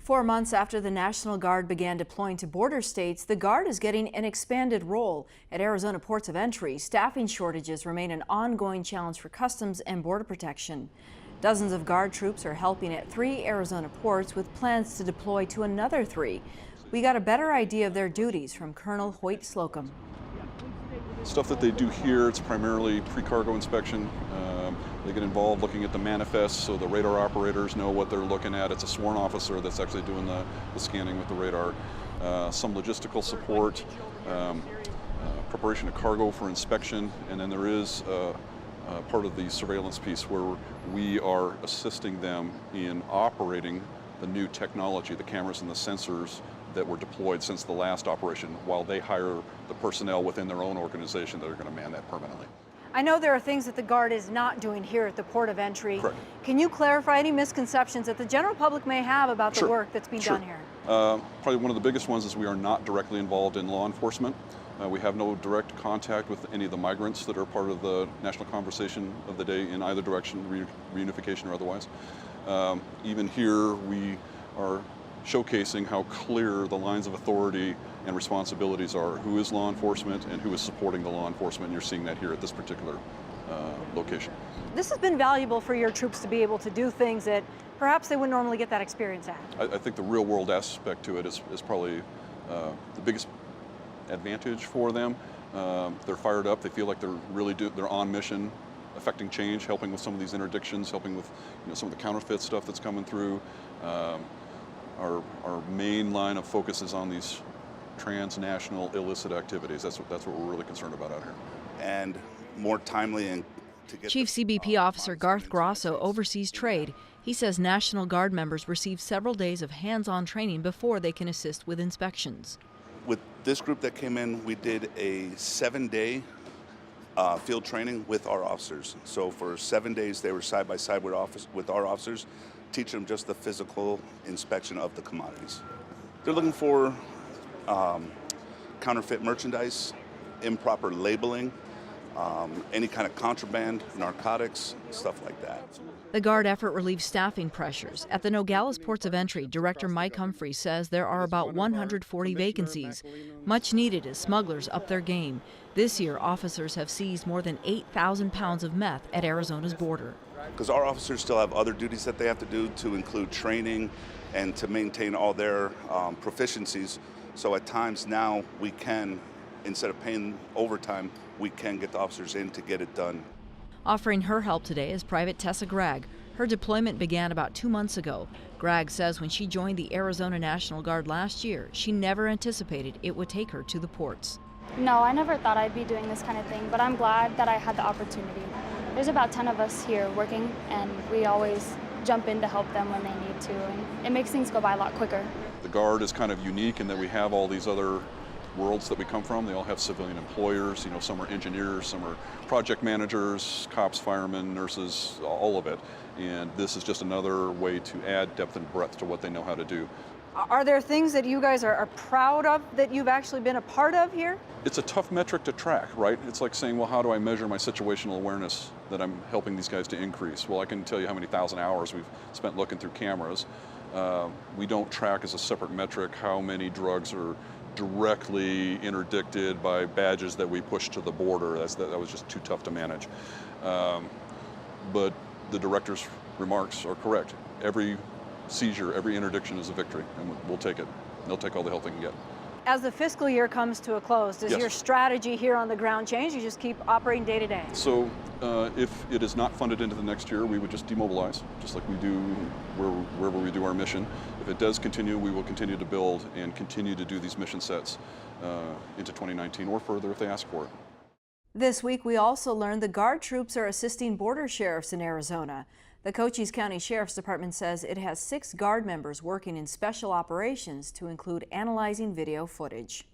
4 months after the National Guard began deploying to border states, the Guard is getting an expanded role. At Arizona ports of entry, staffing shortages remain an ongoing challenge for Customs and Border Protection. Dozens of Guard troops are helping at 3 Arizona ports with plans to deploy to another 3. We got a better idea of their duties from Colonel Hoyt Slocum. Stuff that they do here, it's primarily pre-cargo inspection. They get involved looking at the manifests so the radar operators know what they're looking at. It's a sworn officer that's actually doing the scanning with the radar. Some logistical support, preparation of cargo for inspection, and then there is part of the surveillance piece where we are assisting them in operating the new technology, the cameras and the sensors that were deployed since the last operation, while they hire the personnel within their own organization that are going to man that permanently. I know there are things that the Guard is not doing here at the port of entry. Correct. Can you clarify any misconceptions that the general public may have about the Sure. work that's being Sure. done here? Probably one of the biggest ones is we are not directly involved in law enforcement. We have no direct contact with any of the migrants that are part of the national conversation of the day in either direction, reunification or otherwise. Even here, we are showcasing how clear the lines of authority and responsibilities are, who is law enforcement and who is supporting the law enforcement, and you're seeing that here at this particular location. This has been valuable for your troops to be able to do things that perhaps they wouldn't normally get that experience at. I think the real world aspect to it is probably the biggest advantage for them. They're fired up, they feel like they're on mission, affecting change, helping with some of these interdictions, helping with some of the counterfeit stuff that's coming through. Our main line of focus is on these transnational illicit activities. That's what we're really concerned about out here. And more timely and to get Chief CBP Officer Garth Grosso oversees trade. He says National Guard members receive several days of hands-on training before they can assist with inspections. With this group that came in, we did a 7-day field training with our officers. So for 7 days, they were side by side with our officers, teaching them just the physical inspection of the commodities. They're looking for counterfeit merchandise, improper labeling, any kind of contraband, narcotics, stuff like that. The Guard effort relieves staffing pressures. At the Nogales ports of entry, Director Mike Humphrey says there are about 140 vacancies, much needed as smugglers up their game. This year, officers have seized more than 8,000 pounds of meth at Arizona's border. Because our officers still have other duties that they have to do to include training and to maintain all their proficiencies. So at times now we can, instead of paying overtime, we can get the officers in to get it done. Offering her help today is Private Tessa Gregg. Her deployment began about 2 months ago. Gregg says when she joined the Arizona National Guard last year, she never anticipated it would take her to the ports. No, I never thought I'd be doing this kind of thing, but I'm glad that I had the opportunity. There's about 10 of us here working, and we always jump in to help them when they need to, and it makes things go by a lot quicker. The Guard is kind of unique in that we have all these other worlds that we come from. They all have civilian employers. Some are engineers, some are project managers, cops, firemen, nurses, all of it. And this is just another way to add depth and breadth to what they know how to do. Are there things that you guys are proud of that you've actually been a part of here? It's a tough metric to track, right? It's like saying, well, how do I measure my situational awareness that I'm helping these guys to increase? Well, I can tell you how many thousand hours we've spent looking through cameras. We don't track as a separate metric how many drugs are directly interdicted by badges that we push to the border. That was just too tough to manage. But the director's remarks are correct. Every seizure, every interdiction is a victory, and we'll take it. They'll take all the help they can get. As the fiscal year comes to a close, does Yes. Your strategy here on the ground change? You just keep operating day to day? So if it is not funded into the next year, we would just demobilize, just like we do wherever we do our mission. If it does continue, we will continue to build and continue to do these mission sets into 2019 or further if they ask for it. This week, we also learned the Guard troops are assisting border sheriffs in Arizona. The Cochise County Sheriff's Department says it has 6 Guard members working in special operations to include analyzing video footage.